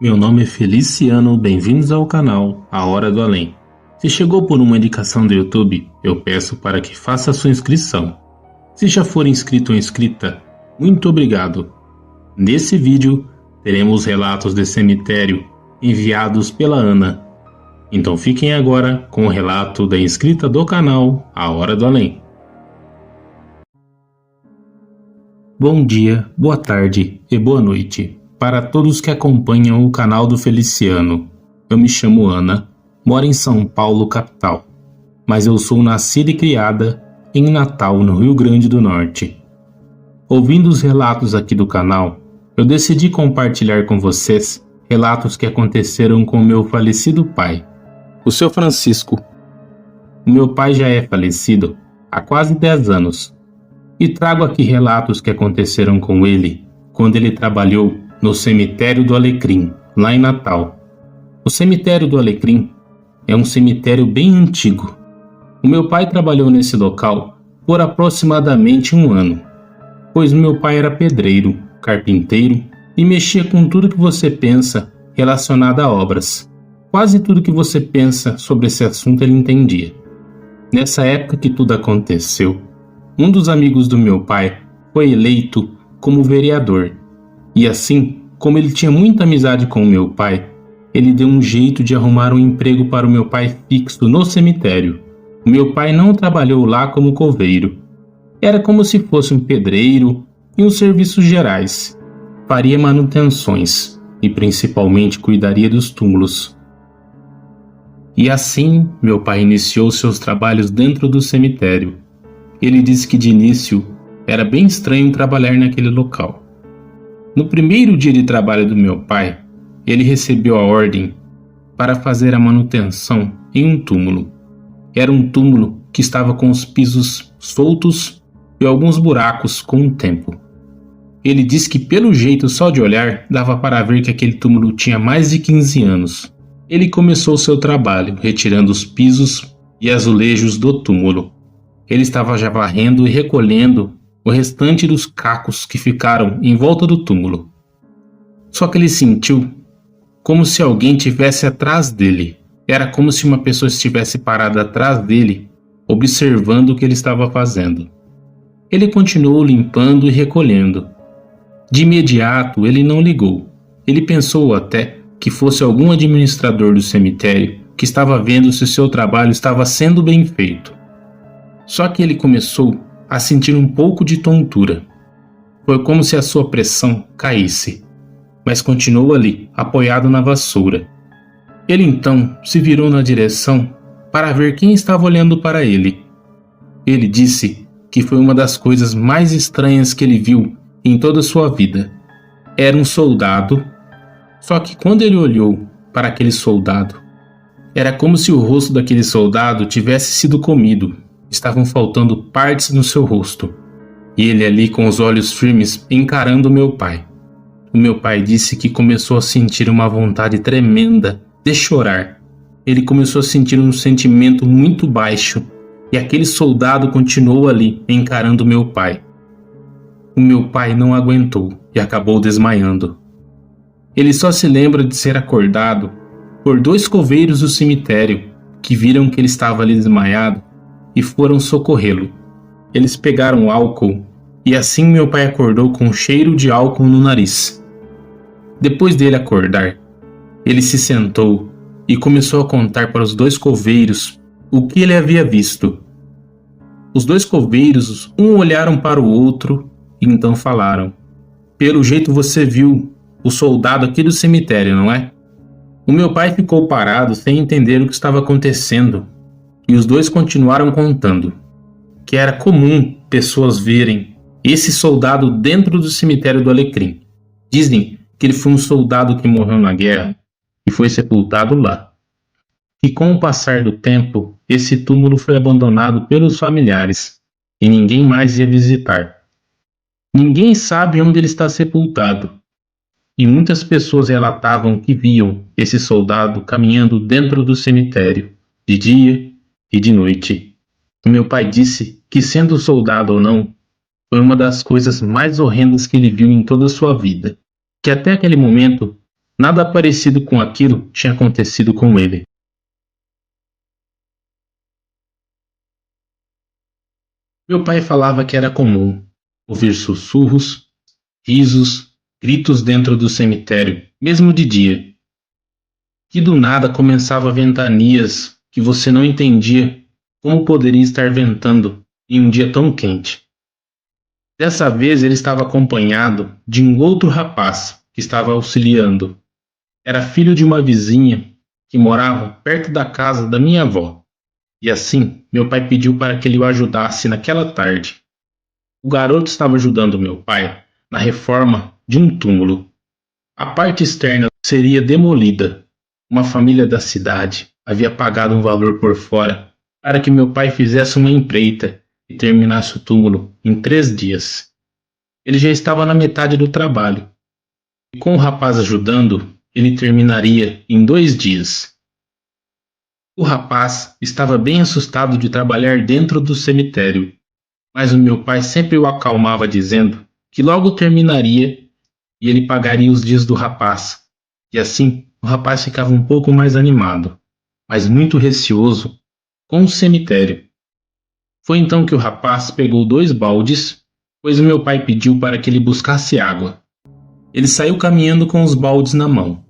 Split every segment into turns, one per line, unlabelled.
Meu nome é Feliciano, bem-vindos ao canal A Hora do Além. Se chegou por uma indicação do YouTube, eu peço para que faça sua inscrição. Se já for inscrito ou inscrita, muito obrigado. Nesse vídeo, teremos relatos de cemitério enviados pela Ana. Então fiquem agora com o relato da inscrita do canal A Hora do Além. Bom dia, boa tarde e boa noite para todos que acompanham o canal do Feliciano. Eu me chamo Ana, moro em São Paulo, capital, mas eu sou nascida e criada em Natal, no Rio Grande do Norte. Ouvindo os relatos aqui do canal, eu decidi compartilhar com vocês relatos que aconteceram com meu falecido pai, o seu Francisco. O meu pai já é falecido há quase 10 anos, e trago aqui relatos que aconteceram com ele quando ele trabalhou no Cemitério do Alecrim, lá em Natal. O Cemitério do Alecrim é um cemitério bem antigo. O meu pai trabalhou nesse local por aproximadamente 1 ano, pois meu pai era pedreiro, carpinteiro e mexia com tudo que você pensa relacionado a obras. Quase tudo que você pensa sobre esse assunto ele entendia. Nessa época que tudo aconteceu, um dos amigos do meu pai foi eleito como vereador. E assim, como ele tinha muita amizade com o meu pai, ele deu um jeito de arrumar um emprego para o meu pai fixo no cemitério. O meu pai não trabalhou lá como coveiro. Era como se fosse um pedreiro e uns serviços gerais. Faria manutenções e principalmente cuidaria dos túmulos. E assim, meu pai iniciou seus trabalhos dentro do cemitério. Ele disse que de início era bem estranho trabalhar naquele local. No primeiro dia de trabalho do meu pai, ele recebeu a ordem para fazer a manutenção em um túmulo. Era um túmulo que estava com os pisos soltos e alguns buracos com o tempo. Ele disse que pelo jeito só de olhar dava para ver que aquele túmulo tinha mais de 15 anos. Ele começou seu trabalho retirando os pisos e azulejos do túmulo. Ele estava já varrendo e recolhendo o restante dos cacos que ficaram em volta do túmulo. Só que ele sentiu como se alguém tivesse atrás dele. Era como se uma pessoa estivesse parada atrás dele, observando o que ele estava fazendo. Ele continuou limpando e recolhendo. De imediato, ele não ligou. Ele pensou até que fosse algum administrador do cemitério que estava vendo se o seu trabalho estava sendo bem feito. Só que ele começou a sentir um pouco de tontura. Foi como se a sua pressão caísse, mas continuou ali, apoiado na vassoura. Ele então se virou na direção para ver quem estava olhando para ele. Ele disse que foi uma das coisas mais estranhas que ele viu em toda a sua vida. Era um soldado, só que quando ele olhou para aquele soldado, era como se o rosto daquele soldado tivesse sido comido. Estavam faltando partes no seu rosto. E ele ali com os olhos firmes encarando meu pai. O meu pai disse que começou a sentir uma vontade tremenda de chorar. Ele começou a sentir um sentimento muito baixo. E aquele soldado continuou ali encarando meu pai. O meu pai não aguentou e acabou desmaiando. Ele só se lembra de ser acordado por 2 coveiros do cemitério que viram que ele estava ali desmaiado e foram socorrê-lo. Eles pegaram álcool e assim meu pai acordou com um cheiro de álcool no nariz. Depois dele acordar, ele se sentou e começou a contar para os 2 coveiros o que ele havia visto. Os 2 coveiros, um olharam para o outro e então falaram: "Pelo jeito você viu o soldado aqui do cemitério, não é?" O meu pai ficou parado sem entender o que estava acontecendo. E os 2 continuaram contando que era comum pessoas verem esse soldado dentro do cemitério do Alecrim. Dizem que ele foi um soldado que morreu na guerra e foi sepultado lá. E com o passar do tempo, esse túmulo foi abandonado pelos familiares e ninguém mais ia visitar. Ninguém sabe onde ele está sepultado. E muitas pessoas relatavam que viam esse soldado caminhando dentro do cemitério, de dia e de noite. O meu pai disse que, sendo soldado ou não, foi uma das coisas mais horrendas que ele viu em toda a sua vida, que até aquele momento nada parecido com aquilo tinha acontecido com ele. Meu pai falava que era comum ouvir sussurros, risos, gritos dentro do cemitério, mesmo de dia. Que do nada começava ventanias que você não entendia como poderia estar ventando em um dia tão quente. Dessa vez ele estava acompanhado de um outro rapaz que estava auxiliando. Era filho de uma vizinha que morava perto da casa da minha avó. E assim, meu pai pediu para que ele o ajudasse naquela tarde. O garoto estava ajudando meu pai na reforma de um túmulo. A parte externa seria demolida. Uma família da cidade havia pagado um valor por fora para que meu pai fizesse uma empreita e terminasse o túmulo em 3 dias. Ele já estava na metade do trabalho. E com o rapaz ajudando, ele terminaria em 2 dias. O rapaz estava bem assustado de trabalhar dentro do cemitério, mas o meu pai sempre o acalmava dizendo que logo terminaria e ele pagaria os dias do rapaz. E assim, o rapaz ficava um pouco mais animado, mas muito receoso com o cemitério. Foi então que o rapaz pegou 2 baldes, pois o meu pai pediu para que ele buscasse água. Ele saiu caminhando com os baldes na mão.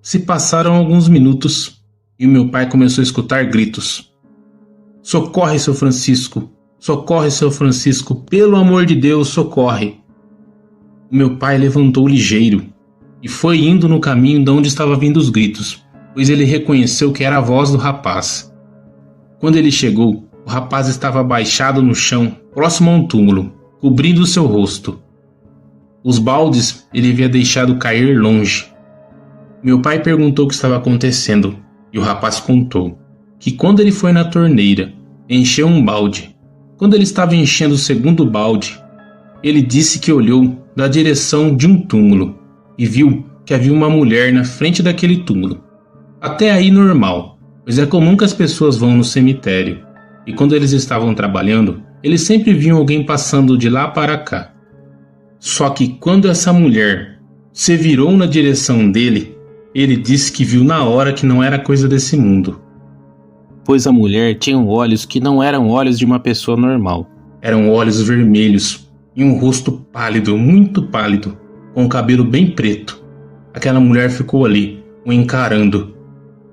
Se passaram alguns minutos e o meu pai começou a escutar gritos. Socorre, seu Francisco! Socorre, seu Francisco! Pelo amor de Deus, socorre! O meu pai levantou ligeiro e foi indo no caminho de onde estavam vindo os gritos, pois ele reconheceu que era a voz do rapaz. Quando ele chegou, o rapaz estava abaixado no chão, próximo a um túmulo, cobrindo seu rosto. Os baldes ele havia deixado cair longe. Meu pai perguntou o que estava acontecendo, e o rapaz contou que quando ele foi na torneira, encheu um balde. Quando ele estava enchendo o segundo balde, ele disse que olhou na direção de um túmulo e viu que havia uma mulher na frente daquele túmulo. Até aí normal, pois é comum que as pessoas vão no cemitério, e quando eles estavam trabalhando, eles sempre viam alguém passando de lá para cá. Só que quando essa mulher se virou na direção dele, ele disse que viu na hora que não era coisa desse mundo. Pois a mulher tinha olhos que não eram olhos de uma pessoa normal. Eram olhos vermelhos e um rosto pálido, muito pálido, com o cabelo bem preto. Aquela mulher ficou ali, o encarando.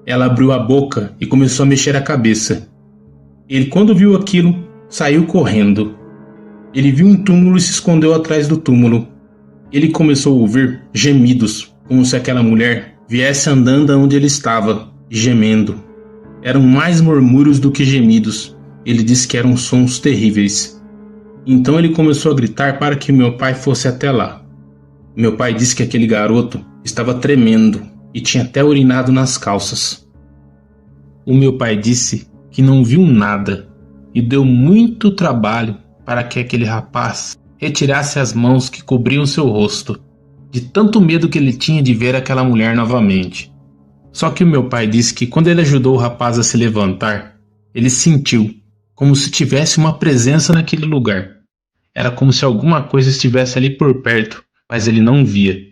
Ela abriu a boca e começou a mexer a cabeça. Ele, quando viu aquilo, saiu correndo. Ele viu um túmulo e se escondeu atrás do túmulo. Ele começou a ouvir gemidos, como se aquela mulher viesse andando onde ele estava, gemendo. Eram mais murmúrios do que gemidos. Ele disse que eram sons terríveis. Então ele começou a gritar para que meu pai fosse até lá. Meu pai disse que aquele garoto estava tremendo e tinha até urinado nas calças. O meu pai disse que não viu nada e deu muito trabalho para que aquele rapaz retirasse as mãos que cobriam seu rosto, de tanto medo que ele tinha de ver aquela mulher novamente. Só que o meu pai disse que quando ele ajudou o rapaz a se levantar, ele sentiu como se tivesse uma presença naquele lugar. Era como se alguma coisa estivesse ali por perto, mas ele não via.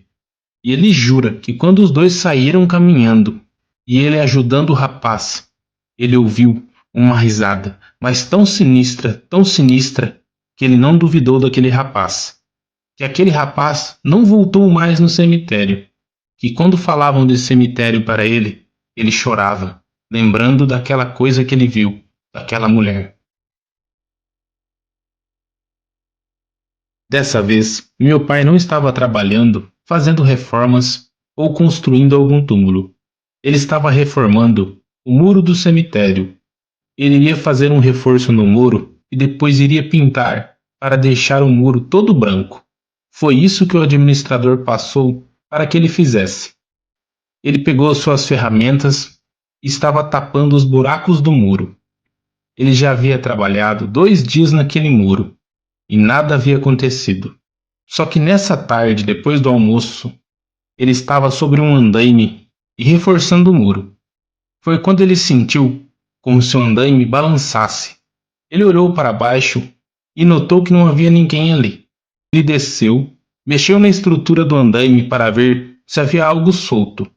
E ele jura que quando os dois saíram caminhando, e ele ajudando o rapaz, ele ouviu uma risada, mas tão sinistra, que ele não duvidou daquele rapaz. Que aquele rapaz não voltou mais no cemitério. Que quando falavam de cemitério para ele, ele chorava, lembrando daquela coisa que ele viu, daquela mulher. Dessa vez, meu pai não estava trabalhando, fazendo reformas ou construindo algum túmulo. Ele estava reformando o muro do cemitério. Ele iria fazer um reforço no muro e depois iria pintar para deixar o muro todo branco. Foi isso que o administrador passou para que ele fizesse. Ele pegou suas ferramentas e estava tapando os buracos do muro. Ele já havia trabalhado 2 dias naquele muro e nada havia acontecido. Só que nessa tarde, depois do almoço, ele estava sobre um andaime e reforçando o muro. Foi quando ele sentiu como se o andaime balançasse. Ele olhou para baixo e notou que não havia ninguém ali. Ele desceu, mexeu na estrutura do andaime para ver se havia algo solto.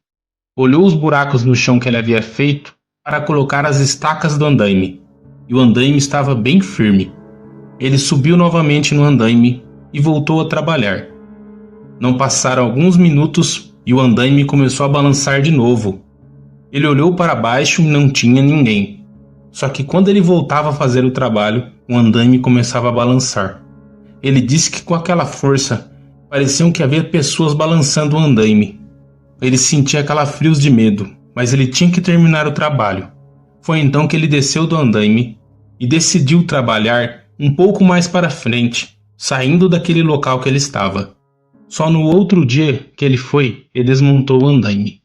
Olhou os buracos no chão que ele havia feito para colocar as estacas do andaime, e o andaime estava bem firme. Ele subiu novamente no andaime e voltou a trabalhar. Não passaram alguns minutos e o andaime começou a balançar de novo. Ele olhou para baixo e não tinha ninguém. Só que quando ele voltava a fazer o trabalho, o andaime começava a balançar. Ele disse que com aquela força, pareciam que havia pessoas balançando o andaime. Ele sentia calafrios de medo, mas ele tinha que terminar o trabalho. Foi então que ele desceu do andaime e decidiu trabalhar um pouco mais para frente, saindo daquele local que ele estava. Só no outro dia que ele foi e desmontou o andaime.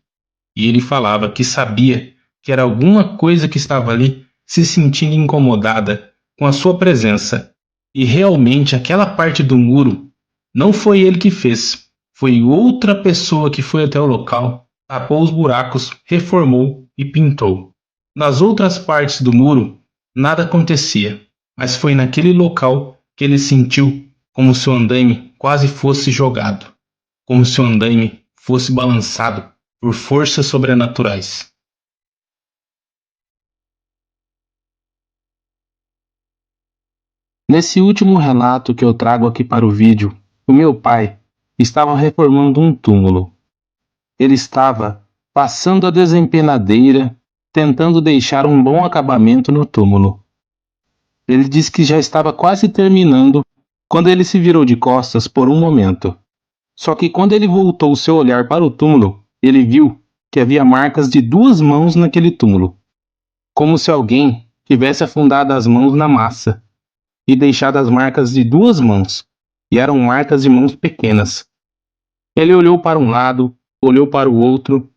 E ele falava que sabia que era alguma coisa que estava ali se sentindo incomodada com a sua presença. E realmente aquela parte do muro não foi ele que fez. Foi outra pessoa que foi até o local, tapou os buracos, reformou e pintou. Nas outras partes do muro, nada acontecia. Mas foi naquele local que ele sentiu como se o andaime quase fosse jogado. Como se o andaime fosse balançado por forças sobrenaturais. Nesse último relato que eu trago aqui para o vídeo, o meu pai estava reformando um túmulo. Ele estava passando a desempenadeira, tentando deixar um bom acabamento no túmulo. Ele disse que já estava quase terminando quando ele se virou de costas por um momento. Só que quando ele voltou seu olhar para o túmulo, ele viu que havia marcas de 2 mãos naquele túmulo, como se alguém tivesse afundado as mãos na massa e deixado as marcas de 2 mãos, e eram marcas de mãos pequenas. Ele olhou para um lado, olhou para o outro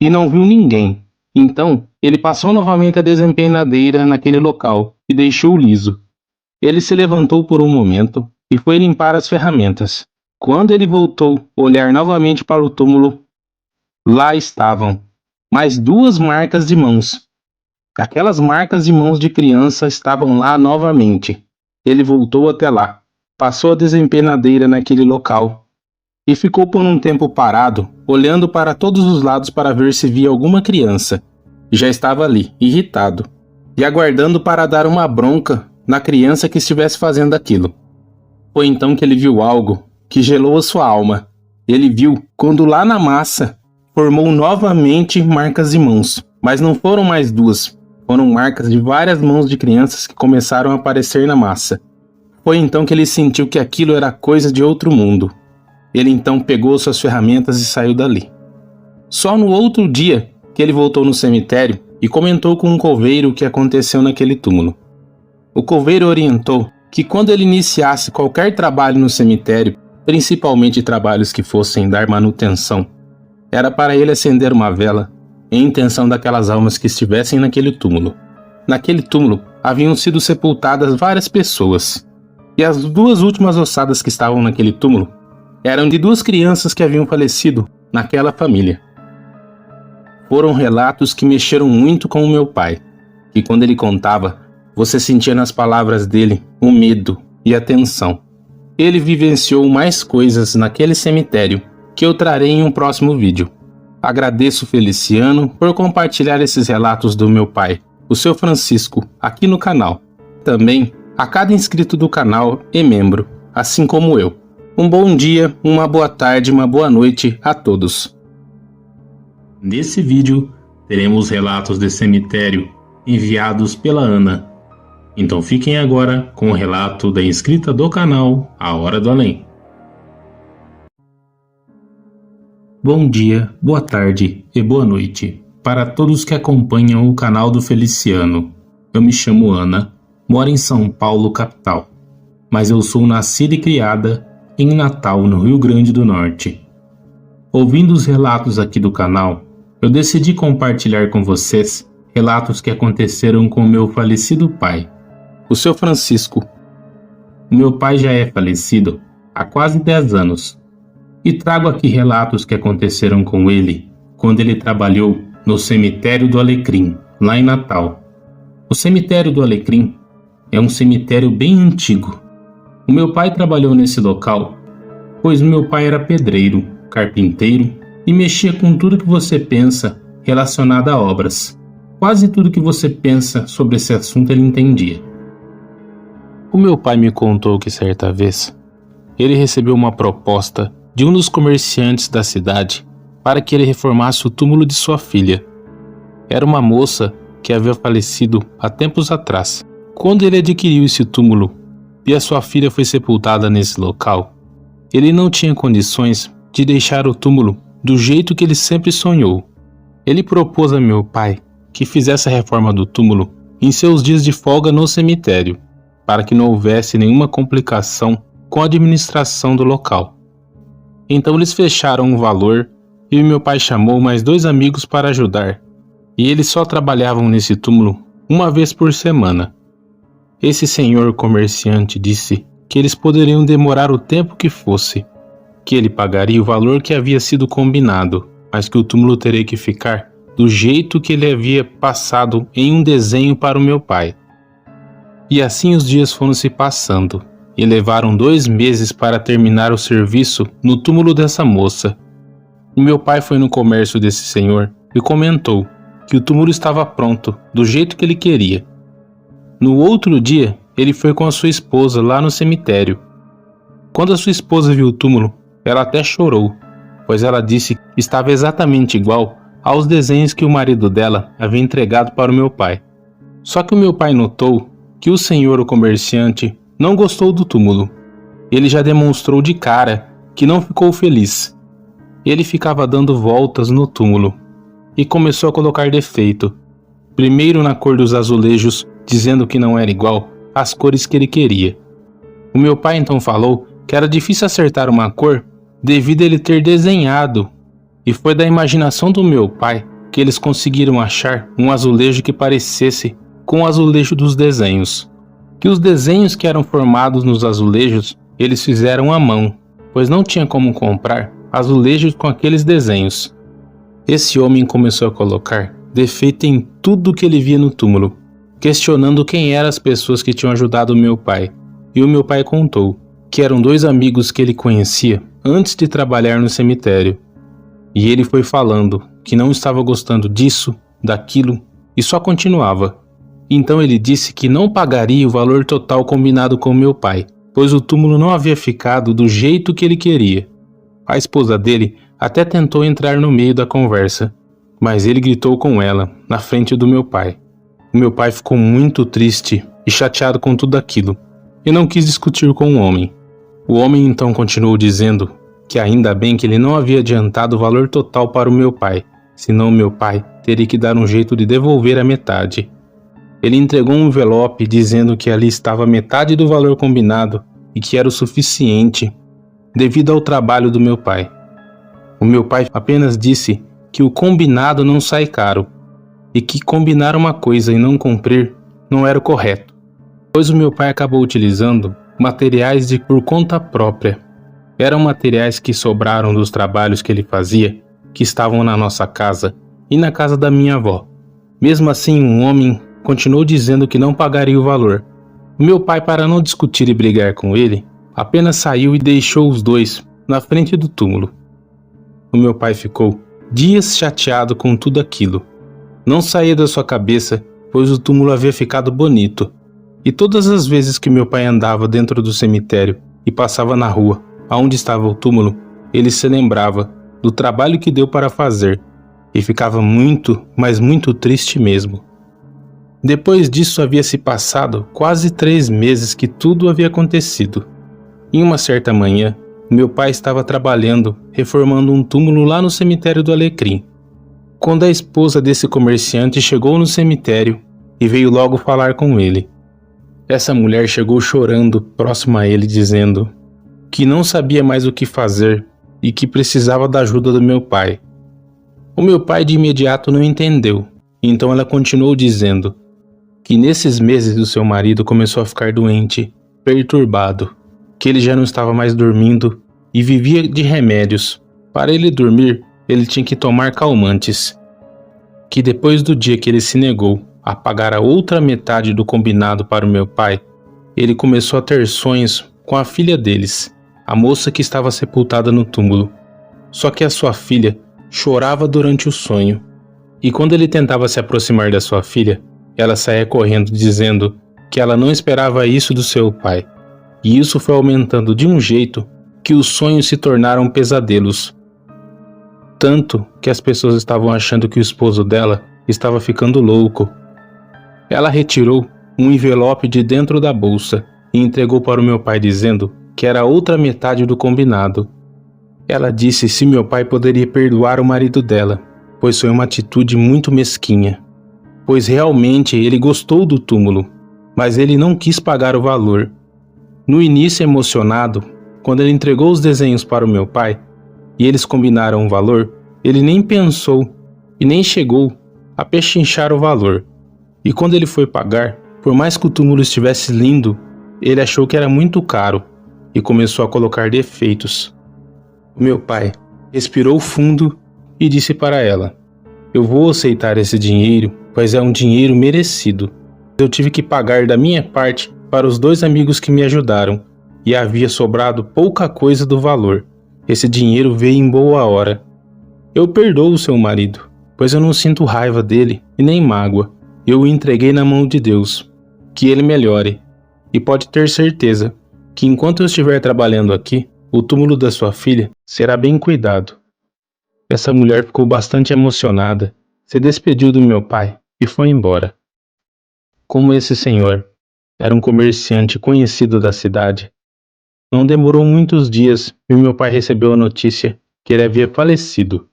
e não viu ninguém. Então, ele passou novamente a desempenadeira naquele local e deixou liso. Ele se levantou por um momento e foi limpar as ferramentas. Quando ele voltou a olhar novamente para o túmulo, lá estavam mais 2 marcas de mãos. Aquelas marcas de mãos de criança estavam lá novamente. Ele voltou até lá, passou a desempenadeira naquele local e ficou por um tempo parado, olhando para todos os lados para ver se via alguma criança. Já estava ali, irritado, e aguardando para dar uma bronca na criança que estivesse fazendo aquilo. Foi então que ele viu algo que gelou a sua alma. Ele viu quando lá na massa formou novamente marcas de mãos, mas não foram mais 2. Foram marcas de várias mãos de crianças que começaram a aparecer na massa. Foi então que ele sentiu que aquilo era coisa de outro mundo. Ele então pegou suas ferramentas e saiu dali. Só no outro dia que ele voltou no cemitério e comentou com um coveiro o que aconteceu naquele túmulo. O coveiro orientou que quando ele iniciasse qualquer trabalho no cemitério, principalmente trabalhos que fossem dar manutenção, era para ele acender uma vela em intenção daquelas almas que estivessem naquele túmulo. Naquele túmulo haviam sido sepultadas várias pessoas, e as 2 últimas ossadas que estavam naquele túmulo eram de 2 crianças que haviam falecido naquela família. Foram relatos que mexeram muito com o meu pai, e quando ele contava, você sentia nas palavras dele o medo e a tensão. Ele vivenciou mais coisas naquele cemitério que eu trarei em um próximo vídeo. Agradeço Feliciano por compartilhar esses relatos do meu pai, o seu Francisco, aqui no canal. Também a cada inscrito do canal e membro, assim como eu. Um bom dia, uma boa tarde, uma boa noite a todos. Nesse vídeo, teremos relatos de cemitério enviados pela Ana. Então fiquem agora com o relato da inscrita do canal A Hora do Além. Bom dia, boa tarde e boa noite para todos que acompanham o canal do Feliciano. Eu me chamo Ana, moro em São Paulo, capital, mas eu sou nascida e criada em Natal, no Rio Grande do Norte. Ouvindo os relatos aqui do canal, eu decidi compartilhar com vocês relatos que aconteceram com o meu falecido pai, o seu Francisco. O meu pai já é falecido há quase 10 anos. E trago aqui relatos que aconteceram com ele quando ele trabalhou no cemitério do Alecrim, lá em Natal. O cemitério do Alecrim é um cemitério bem antigo. O meu pai trabalhou nesse local, pois meu pai era pedreiro, carpinteiro e mexia com tudo que você pensa relacionado a obras. Quase tudo que você pensa sobre esse assunto ele entendia. O meu pai me contou que certa vez ele recebeu uma proposta de um dos comerciantes da cidade para que ele reformasse o túmulo de sua filha. Era uma moça que havia falecido há tempos atrás. Quando ele adquiriu esse túmulo e a sua filha foi sepultada nesse local, ele não tinha condições de deixar o túmulo do jeito que ele sempre sonhou. Ele propôs a meu pai que fizesse a reforma do túmulo em seus dias de folga no cemitério, para que não houvesse nenhuma complicação com a administração do local. Então eles fecharam um valor e meu pai chamou mais 2 amigos para ajudar, e eles só trabalhavam nesse túmulo uma vez por semana. Esse senhor comerciante disse que eles poderiam demorar o tempo que fosse, que ele pagaria o valor que havia sido combinado, mas que o túmulo teria que ficar do jeito que ele havia passado em um desenho para o meu pai. E assim os dias foram se passando, e levaram 2 meses para terminar o serviço no túmulo dessa moça. O meu pai foi no comércio desse senhor e comentou que o túmulo estava pronto, do jeito que ele queria. No outro dia, ele foi com a sua esposa lá no cemitério. Quando a sua esposa viu o túmulo, ela até chorou, pois ela disse que estava exatamente igual aos desenhos que o marido dela havia entregado para o meu pai. Só que o meu pai notou que o senhor, o comerciante, não gostou do túmulo. Ele já demonstrou de cara que não ficou feliz. Ele ficava dando voltas no túmulo e começou a colocar defeito. Primeiro na cor dos azulejos, dizendo que não era igual às cores que ele queria. O meu pai então falou que era difícil acertar uma cor devido a ele ter desenhado, e foi da imaginação do meu pai que eles conseguiram achar um azulejo que parecesse com o azulejo dos desenhos. Que os desenhos que eram formados nos azulejos eles fizeram à mão, pois não tinha como comprar azulejos com aqueles desenhos. Esse homem começou a colocar defeito em tudo que ele via no túmulo, questionando quem eram as pessoas que tinham ajudado o meu pai. E o meu pai contou que eram 2 amigos que ele conhecia antes de trabalhar no cemitério. E ele foi falando que não estava gostando disso, daquilo, e só continuava. Então ele disse que não pagaria o valor total combinado com meu pai, pois o túmulo não havia ficado do jeito que ele queria. A esposa dele até tentou entrar no meio da conversa, mas ele gritou com ela, na frente do meu pai. O meu pai ficou muito triste e chateado com tudo aquilo, e não quis discutir com o homem. O homem então continuou dizendo que ainda bem que ele não havia adiantado o valor total para o meu pai, senão o meu pai teria que dar um jeito de devolver a metade. Ele entregou um envelope dizendo que ali estava metade do valor combinado e que era o suficiente devido ao trabalho do meu pai. O meu pai apenas disse que o combinado não sai caro e que combinar uma coisa e não cumprir não era o correto, pois o meu pai acabou utilizando materiais por conta própria. Eram materiais que sobraram dos trabalhos que ele fazia, que estavam na nossa casa e na casa da minha avó. Mesmo assim, um homem continuou dizendo que não pagaria o valor. O meu pai, para não discutir e brigar com ele, apenas saiu e deixou os 2 na frente do túmulo. O meu pai ficou dias chateado com tudo aquilo. Não saía da sua cabeça, pois o túmulo havia ficado bonito. E todas as vezes que meu pai andava dentro do cemitério e passava na rua, aonde estava o túmulo, ele se lembrava do trabalho que deu para fazer e ficava muito, mas muito triste mesmo. Depois disso havia se passado quase 3 meses que tudo havia acontecido. Em uma certa manhã, meu pai estava trabalhando, reformando um túmulo lá no cemitério do Alecrim, quando a esposa desse comerciante chegou no cemitério e veio logo falar com ele. Essa mulher chegou chorando próximo a ele, dizendo que não sabia mais o que fazer e que precisava da ajuda do meu pai. O meu pai de imediato não entendeu, então ela continuou dizendo que nesses meses o seu marido começou a ficar doente, perturbado, que ele já não estava mais dormindo e vivia de remédios. Para ele dormir, ele tinha que tomar calmantes. Que depois do dia que ele se negou a pagar a outra metade do combinado para o meu pai, ele começou a ter sonhos com a filha deles, a moça que estava sepultada no túmulo. Só que a sua filha chorava durante o sonho, e quando ele tentava se aproximar da sua filha, ela saía correndo dizendo que ela não esperava isso do seu pai, e isso foi aumentando de um jeito que os sonhos se tornaram pesadelos. Tanto que as pessoas estavam achando que o esposo dela estava ficando louco. Ela retirou um envelope de dentro da bolsa e entregou para o meu pai dizendo que era a outra metade do combinado. Ela disse se meu pai poderia perdoar o marido dela, pois foi uma atitude muito mesquinha. Pois realmente ele gostou do túmulo, mas ele não quis pagar o valor. No início emocionado, quando ele entregou os desenhos para o meu pai, e eles combinaram o valor, ele nem pensou e nem chegou a pechinchar o valor. E quando ele foi pagar, por mais que o túmulo estivesse lindo, ele achou que era muito caro e começou a colocar defeitos. O meu pai respirou fundo e disse para ela: "Eu vou aceitar esse dinheiro, pois é um dinheiro merecido. Eu tive que pagar da minha parte para os 2 amigos que me ajudaram, e havia sobrado pouca coisa do valor. Esse dinheiro veio em boa hora. Eu perdoo o seu marido, pois eu não sinto raiva dele e nem mágoa. Eu o entreguei na mão de Deus. Que ele melhore. E pode ter certeza que enquanto eu estiver trabalhando aqui, o túmulo da sua filha será bem cuidado." Essa mulher ficou bastante emocionada, se despediu do meu pai e foi embora. Como esse senhor era um comerciante conhecido da cidade, não demorou muitos dias e meu pai recebeu a notícia que ele havia falecido.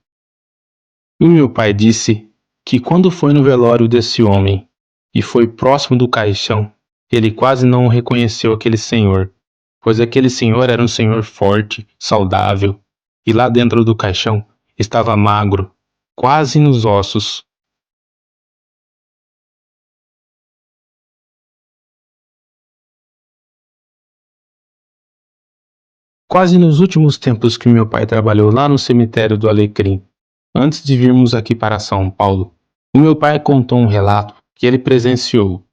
E meu pai disse que quando foi no velório desse homem e foi próximo do caixão, ele quase não reconheceu aquele senhor, pois aquele senhor era um senhor forte, saudável, e lá dentro do caixão estava magro, quase nos ossos. Quase nos últimos tempos que meu pai trabalhou lá no cemitério do Alecrim, antes de virmos aqui para São Paulo, o meu pai contou um relato que ele presenciou.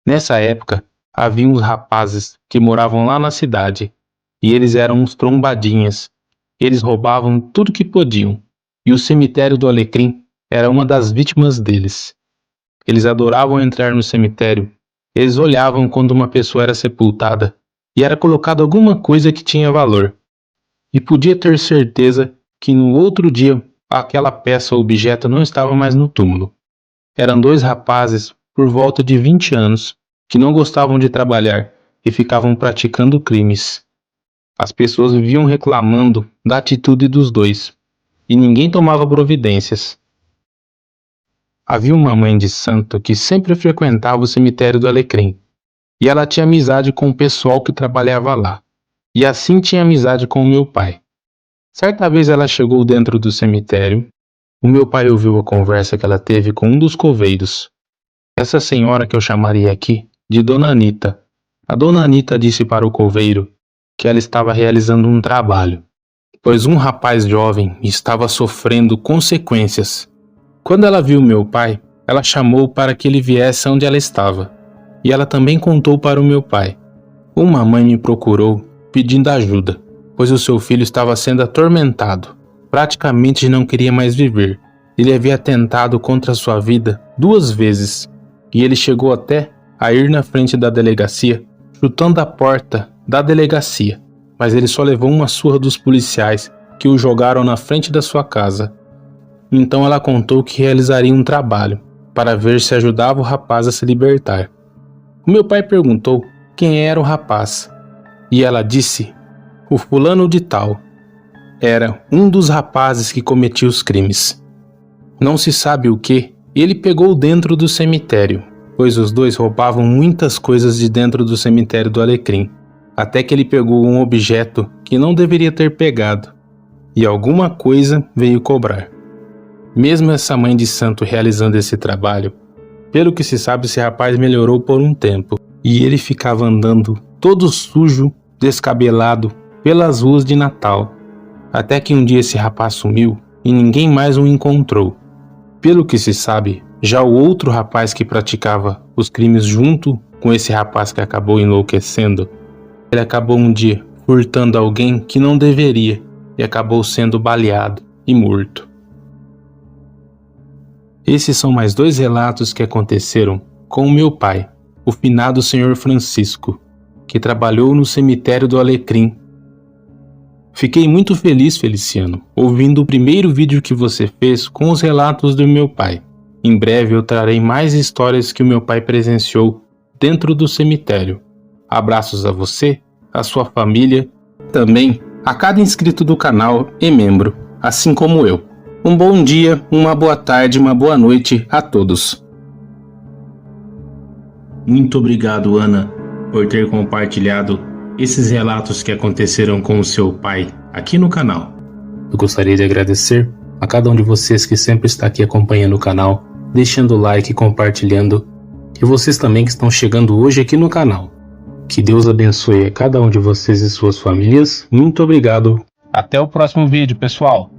Nessa época, havia uns rapazes que moravam lá na cidade, e eles eram uns trombadinhas. Eles roubavam tudo que podiam, e o cemitério do Alecrim era uma das vítimas deles. Eles adoravam entrar no cemitério. Eles olhavam quando uma pessoa era sepultada e era colocado alguma coisa que tinha valor. E podia ter certeza que no outro dia aquela peça ou objeto não estava mais no túmulo. Eram 2 rapazes por volta de 20 anos que não gostavam de trabalhar e ficavam praticando crimes. As pessoas viviam reclamando da atitude dos 2 e ninguém tomava providências. Havia uma mãe de santo que sempre frequentava o cemitério do Alecrim, e ela tinha amizade com o pessoal que trabalhava lá, e assim tinha amizade com o meu pai. Certa vez ela chegou dentro do cemitério. O meu pai ouviu a conversa que ela teve com um dos coveiros. Essa senhora que eu chamaria aqui de Dona Anita. A Dona Anita disse para o coveiro que ela estava realizando um trabalho, pois um rapaz jovem estava sofrendo consequências. Quando ela viu meu pai, ela chamou para que ele viesse onde ela estava, e ela também contou para o meu pai. Uma mãe me procurou pedindo ajuda, pois o seu filho estava sendo atormentado, praticamente não queria mais viver. Ele havia tentado contra sua vida 2 vezes, e ele chegou até a ir na frente da delegacia, chutando a porta da delegacia, mas ele só levou uma surra dos policiais que o jogaram na frente da sua casa. Então ela contou que realizaria um trabalho para ver se ajudava o rapaz a se libertar. O meu pai perguntou quem era o rapaz, e ela disse: "O fulano de tal." Era um dos rapazes que cometia os crimes. Não se sabe o que ele pegou dentro do cemitério, pois os 2 roubavam muitas coisas de dentro do cemitério do Alecrim, até que ele pegou um objeto que não deveria ter pegado, e alguma coisa veio cobrar. Mesmo essa mãe de santo realizando esse trabalho, pelo que se sabe, esse rapaz melhorou por um tempo, e ele ficava andando todo sujo, descabelado, pelas ruas de Natal, até que um dia esse rapaz sumiu e ninguém mais o encontrou. Pelo que se sabe, já o outro rapaz que praticava os crimes junto com esse rapaz que acabou enlouquecendo, ele acabou um dia furtando alguém que não deveria e acabou sendo baleado e morto. Esses são mais 2 relatos que aconteceram com o meu pai, o finado Sr. Francisco, que trabalhou no cemitério do Alecrim. Fiquei muito feliz, Feliciano, ouvindo o primeiro vídeo que você fez com os relatos do meu pai. Em breve eu trarei mais histórias que o meu pai presenciou dentro do cemitério. Abraços a você, a sua família, também a cada inscrito do canal e membro, assim como eu. Um bom dia, uma boa tarde, uma boa noite a todos. Muito obrigado, Ana, por ter compartilhado esses relatos que aconteceram com o seu pai aqui no canal. Eu gostaria de agradecer a cada um de vocês que sempre está aqui acompanhando o canal, deixando o like e compartilhando, e vocês também que estão chegando hoje aqui no canal. Que Deus abençoe a cada um de vocês e suas famílias. Muito obrigado. Até o próximo vídeo, pessoal.